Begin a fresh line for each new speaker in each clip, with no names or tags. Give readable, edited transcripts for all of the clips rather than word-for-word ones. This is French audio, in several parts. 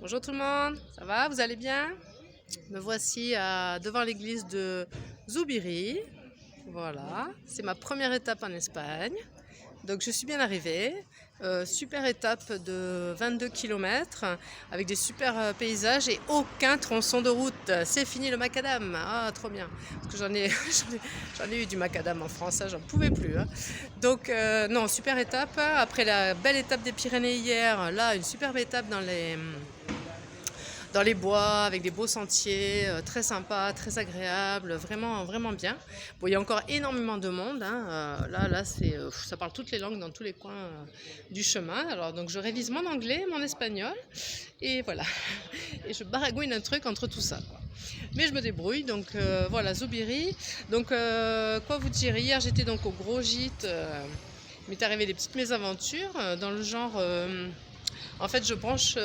Bonjour tout le monde, ça va, vous allez bien? Me voici devant l'église de Zoubiri. Voilà, c'est ma première étape en Espagne. Donc je suis bien arrivée. Super étape de 22 kilomètres avec des super paysages et aucun tronçon de route. C'est fini le macadam. Ah, trop bien. Parce que j'en ai eu du macadam en France, ça, j'en pouvais plus, hein. Donc, non, super étape. Après la belle étape des Pyrénées hier, là, une superbe étape dans les bois avec des beaux sentiers, très sympa, très agréable, vraiment, vraiment bien. Bon, il y a encore énormément de monde, hein, là, ça parle toutes les langues dans tous les coins du chemin. Alors, donc, je révise mon anglais, mon espagnol, et voilà. Et je baragouine un truc entre tout ça, quoi. Mais je me débrouille, donc voilà, Zoubiri. Donc, quoi vous dire, hier j'étais donc au gros gîte. Il m'est arrivé des petites mésaventures dans le genre. En fait, je branche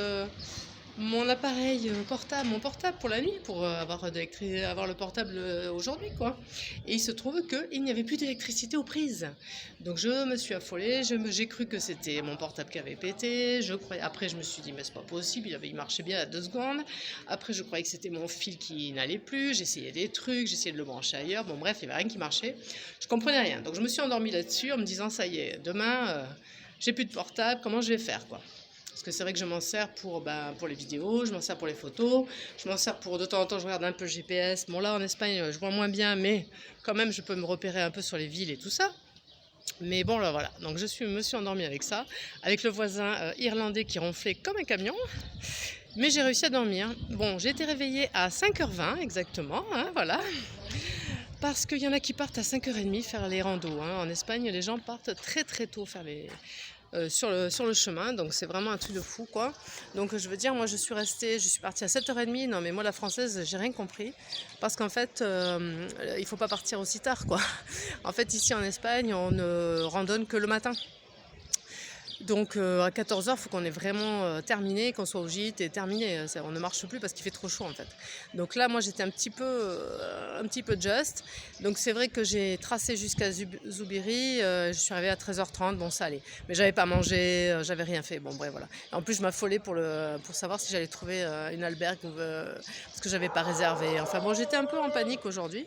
mon appareil portable, mon portable pour la nuit, pour avoir le portable aujourd'hui, quoi. Et il se trouve qu'il n'y avait plus d'électricité aux prises. Donc je me suis affolée, j'ai cru que c'était mon portable qui avait pété. Après, je me suis dit, mais c'est pas possible, il marchait bien à 2 secondes. Après, je croyais que c'était mon fil qui n'allait plus. J'essayais des trucs, j'essayais de le brancher ailleurs. Bon, bref, il n'y avait rien qui marchait. Je comprenais rien. Donc je me suis endormie là-dessus en me disant, ça y est, demain, j'ai plus de portable, comment je vais faire, quoi. Parce que c'est vrai que je m'en sers pour les vidéos, je m'en sers pour les photos, je m'en sers pour de temps en temps, je regarde un peu le GPS. Bon, là en Espagne, je vois moins bien, mais quand même, je peux me repérer un peu sur les villes et tout ça. Mais bon, là voilà. Donc me suis endormie avec ça, avec le voisin irlandais qui ronflait comme un camion. Mais j'ai réussi à dormir. Bon, j'ai été réveillée à 5h20 exactement, hein, voilà. Parce qu'il y en a qui partent à 5h30 faire les randos, hein. En Espagne, les gens partent très très tôt faire sur le chemin, donc c'est vraiment un truc de fou, quoi. Donc je veux dire, moi je suis partie à 7h30, non mais moi la française j'ai rien compris, parce qu'en fait il faut pas partir aussi tard, quoi. En fait ici en Espagne on ne randonne que le matin. Donc à 14h, il faut qu'on ait vraiment terminé, qu'on soit au gîte et terminé. On ne marche plus parce qu'il fait trop chaud en fait. Donc là, moi j'étais un petit peu just. Donc c'est vrai que j'ai tracé jusqu'à Zoubiri. Je suis arrivée à 13h30, bon ça allait. Mais j'avais pas mangé, j'avais rien fait. Bon bref voilà. En plus je m'affolais pour savoir si j'allais trouver une albergue parce que j'avais pas réservé. Enfin bon, j'étais un peu en panique aujourd'hui.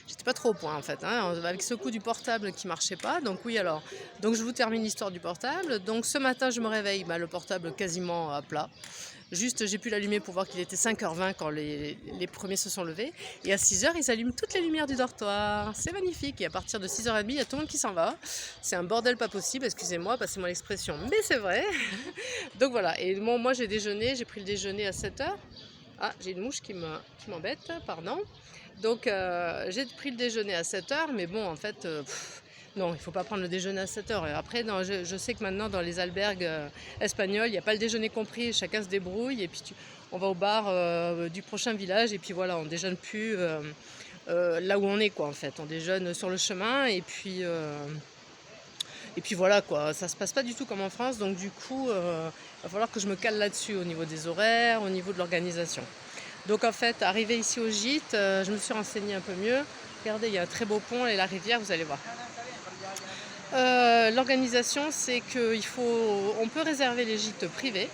J'étais pas trop au point en fait, hein, avec ce coup du portable qui marchait pas. Donc oui alors, donc je vous termine l'histoire du portable. Donc ce matin je me réveille, le portable quasiment à plat. Juste j'ai pu l'allumer pour voir qu'il était 5h20 quand les premiers se sont levés. Et à 6h ils allument toutes les lumières du dortoir. C'est magnifique. Et à partir de 6h30 il y a tout le monde qui s'en va. C'est un bordel pas possible, excusez-moi, passez-moi l'expression. Mais c'est vrai. Donc voilà, et bon, moi j'ai déjeuné, j'ai pris le déjeuner à 7h. Ah, j'ai une mouche qui m'embête, pardon. Donc j'ai pris le déjeuner à 7h, mais bon, en fait, non, il ne faut pas prendre le déjeuner à 7h. Et après, non, je sais que maintenant, dans les albergues espagnoles, il n'y a pas le déjeuner compris, chacun se débrouille, et puis on va au bar du prochain village, et puis voilà, on déjeune plus là où on est, quoi, en fait. On déjeune sur le chemin, et puis voilà, quoi, ça se passe pas du tout comme en France, donc du coup, il va falloir que je me cale là-dessus au niveau des horaires, au niveau de l'organisation. Donc en fait, arrivé ici au gîte, je me suis renseignée un peu mieux. Regardez, il y a un très beau pont et la rivière, vous allez voir. L'organisation, c'est on peut réserver les gîtes privés,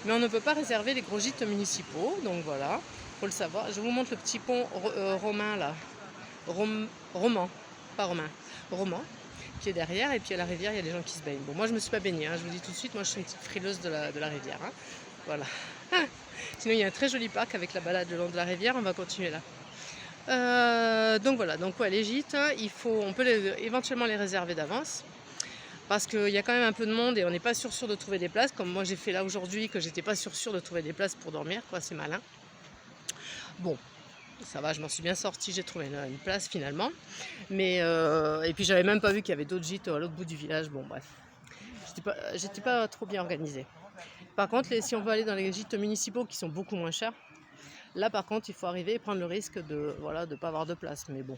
mais on ne peut pas réserver les gros gîtes municipaux. Donc voilà, faut le savoir. Je vous montre le petit pont romain là, roman, pas romain, roman, qui est derrière. Et puis à la rivière, il y a des gens qui se baignent. Bon, moi je me suis pas baignée, hein, je vous dis tout de suite. Moi, je suis une petite frileuse de la rivière, hein. Voilà. Sinon, il y a un très joli parc avec la balade le long de la rivière. On va continuer là. Donc voilà, donc ouais, les gîtes, on peut éventuellement les réserver d'avance. Parce qu'il y a quand même un peu de monde et on n'est pas sûr de trouver des places. Comme moi j'ai fait là aujourd'hui, que j'étais pas sûr de trouver des places pour dormir, quoi, c'est malin. Bon, ça va, je m'en suis bien sortie, j'ai trouvé une place finalement. Mais et puis j'avais même pas vu qu'il y avait d'autres gîtes à l'autre bout du village. Bon bref, j'étais pas trop bien organisée. Par contre, si on veut aller dans les gîtes municipaux qui sont beaucoup moins chers, là par contre il faut arriver et prendre le risque de pas avoir de place. Mais bon,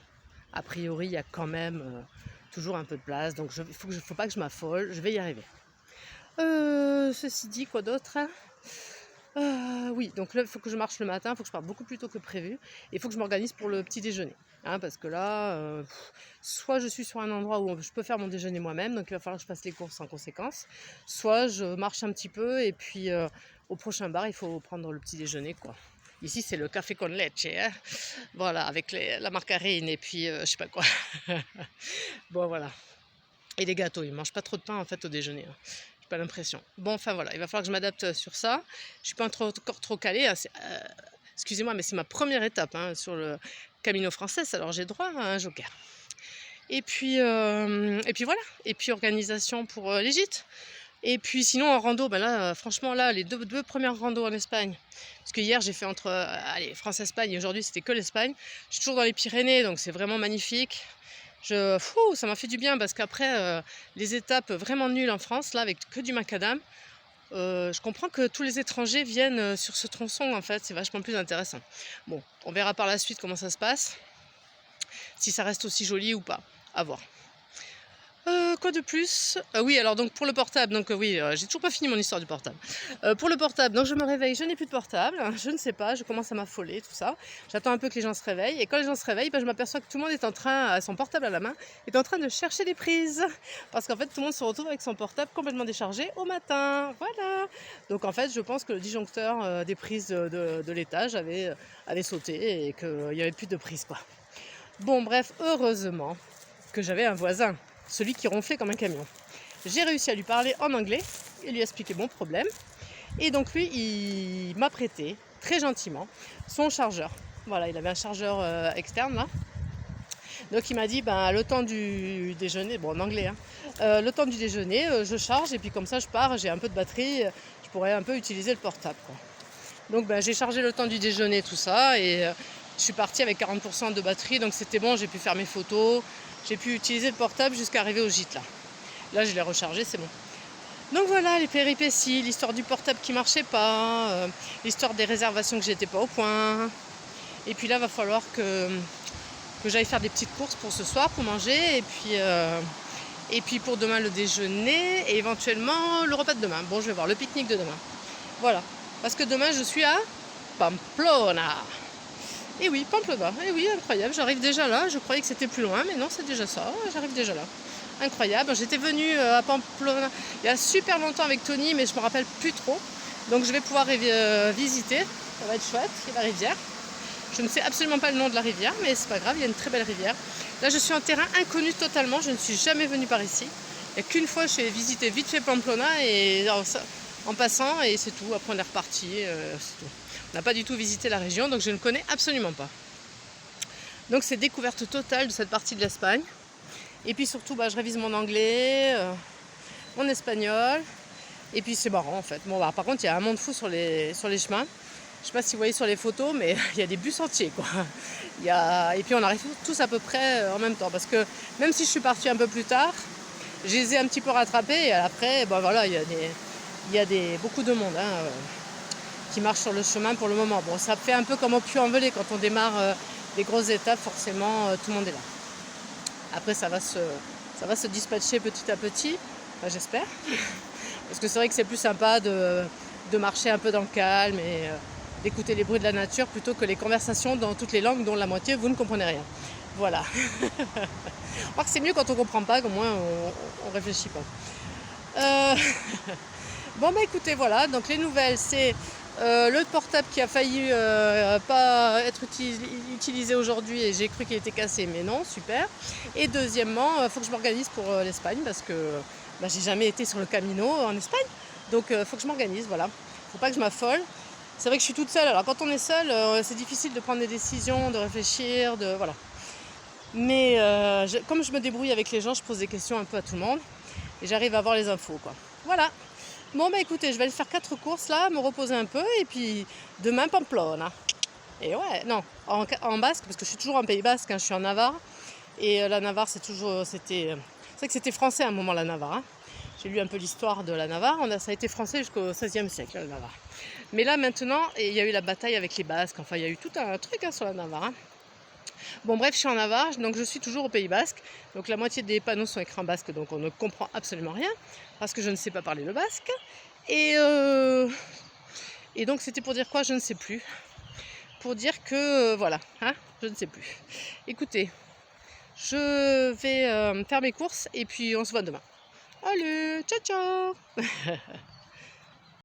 a priori il y a quand même toujours un peu de place, donc faut pas que je m'affole, je vais y arriver. Ceci dit, quoi d'autre? Oui, donc là il faut que je marche le matin, il faut que je parte beaucoup plus tôt que prévu, et il faut que je m'organise pour le petit déjeuner, hein, parce que là soit je suis sur un endroit où je peux faire mon déjeuner moi-même, donc il va falloir que je fasse les courses en conséquence, soit je marche un petit peu et puis au prochain bar, il faut prendre le petit déjeuner, quoi. Ici, c'est le café con leche, hein. Voilà, avec la margarine et puis je sais pas quoi. Bon, voilà. Et les gâteaux, ils mangent pas trop de pain en fait au déjeuner, hein. J'ai pas l'impression. Bon, enfin voilà, il va falloir que je m'adapte sur ça. Je suis pas encore trop calée, hein. Excusez-moi, mais c'est ma première étape, hein, sur le Camino Frances, alors j'ai droit à un joker. Et puis voilà. Et puis organisation pour les gîtes. Et puis sinon en rando, ben là, franchement là, les deux premières randos en Espagne, parce que hier j'ai fait entre allez, France-Espagne et aujourd'hui c'était que l'Espagne. Je suis toujours dans les Pyrénées, donc c'est vraiment magnifique. Ça m'a fait du bien parce qu'après les étapes vraiment nulles en France, là avec que du macadam, je comprends que tous les étrangers viennent sur ce tronçon en fait, c'est vachement plus intéressant. Bon, on verra par la suite comment ça se passe, si ça reste aussi joli ou pas, à voir. Quoi de plus? Oui, alors donc pour le portable, donc oui, j'ai toujours pas fini mon histoire du portable. Pour le portable, donc je me réveille, je n'ai plus de portable, je ne sais pas, je commence à m'affoler, tout ça. J'attends un peu que les gens se réveillent, et quand les gens se réveillent, ben, je m'aperçois que tout le monde est en train, son portable à la main, est en train de chercher des prises. Parce qu'en fait, tout le monde se retrouve avec son portable complètement déchargé au matin. Voilà. Donc en fait, je pense que le disjoncteur des prises de l'étage avait sauté et qu'il n'y avait plus de prises, quoi. Bon, bref, heureusement que j'avais un voisin, celui qui ronflait comme un camion. J'ai réussi à lui parler en anglais et lui expliquer mon problème. Et donc lui, il m'a prêté, très gentiment, son chargeur. Voilà, il avait un chargeur externe là. Donc il m'a dit, ben, le temps du déjeuner, bon en anglais, hein, le temps du déjeuner, je charge et puis comme ça je pars, j'ai un peu de batterie, je pourrais un peu utiliser le portable, quoi. Donc ben, j'ai chargé le temps du déjeuner, tout ça, et je suis partie avec 40% de batterie, donc c'était bon, j'ai pu faire mes photos, j'ai pu utiliser le portable jusqu'à arriver au gîte là. Là je l'ai rechargé, c'est bon. Donc voilà les péripéties, l'histoire du portable qui marchait pas, l'histoire des réservations que j'étais pas au point. Et puis là va falloir que j'aille faire des petites courses pour ce soir pour manger, et puis pour demain le déjeuner et éventuellement le repas de demain. Bon, je vais voir le pique-nique de demain. Voilà, parce que demain je suis à Pamplona. Et oui, Pamplona, et oui, incroyable, j'arrive déjà là. Je croyais que c'était plus loin, mais non, c'est déjà ça, j'arrive déjà là. Incroyable, j'étais venue à Pamplona il y a super longtemps avec Tony, mais je me rappelle plus trop. Donc je vais pouvoir visiter, ça va être chouette, il y a la rivière. Je ne sais absolument pas le nom de la rivière, mais c'est pas grave, il y a une très belle rivière. Là je suis en terrain inconnu totalement, je ne suis jamais venue par ici. Il n'y a qu'une fois j'ai visité vite fait Pamplona et en passant, et c'est tout, après on est reparti, c'est tout. On n'a pas du tout visité la région, donc je ne connais absolument pas. Donc c'est découverte totale de cette partie de l'Espagne. Et puis surtout, je révise mon anglais, mon espagnol. Et puis c'est marrant en fait. Bon, par contre, il y a un monde fou sur les chemins. Je ne sais pas si vous voyez sur les photos, mais il y a des bus entiers, quoi. Et puis on arrive tous à peu près en même temps. Parce que même si je suis partie un peu plus tard, je les ai un petit peu rattrapés. Et après, voilà, il y a beaucoup de monde, hein, qui marche sur le chemin pour le moment. Bon, ça fait un peu comme au Puy-en-Velay quand on démarre des grosses étapes, forcément tout le monde est là. Après ça va se dispatcher petit à petit, j'espère. Parce que c'est vrai que c'est plus sympa de marcher un peu dans le calme et d'écouter les bruits de la nature plutôt que les conversations dans toutes les langues dont la moitié vous ne comprenez rien. Voilà. Je crois que c'est mieux quand on ne comprend pas, qu'au moins on ne réfléchit pas. Bon écoutez, voilà, donc les nouvelles, c'est le portable qui a failli pas être utilisé aujourd'hui et j'ai cru qu'il était cassé, mais non, super. Et deuxièmement, il faut que je m'organise pour l'Espagne parce que j'ai jamais été sur le Camino en Espagne, donc il faut que je m'organise, voilà. Faut pas que je m'affole. C'est vrai que je suis toute seule, alors quand on est seule, c'est difficile de prendre des décisions, de réfléchir, voilà. Mais comme je me débrouille avec les gens, je pose des questions un peu à tout le monde et j'arrive à avoir les infos, quoi. Voilà. Bon écoutez, je vais aller faire 4 courses là, me reposer un peu et puis demain Pamplona. Et ouais, non, en basque, parce que je suis toujours en Pays Basque, hein, je suis en Navarre. Et la Navarre, c'est vrai que c'était français à un moment, la Navarre, hein. J'ai lu un peu l'histoire de la Navarre, ça a été français jusqu'au XVIe siècle, la Navarre. Mais là maintenant, il y a eu la bataille avec les Basques, enfin il y a eu tout un truc, hein, sur la Navarre, hein. Bon bref, je suis en Navarre, donc je suis toujours au Pays Basque. Donc la moitié des panneaux sont écrits en basque, donc on ne comprend absolument rien, parce que je ne sais pas parler le basque. Et donc c'était pour dire quoi, je ne sais plus. Pour dire que, voilà, hein, je ne sais plus. Écoutez, je vais faire mes courses et puis on se voit demain. Allez, ciao ciao.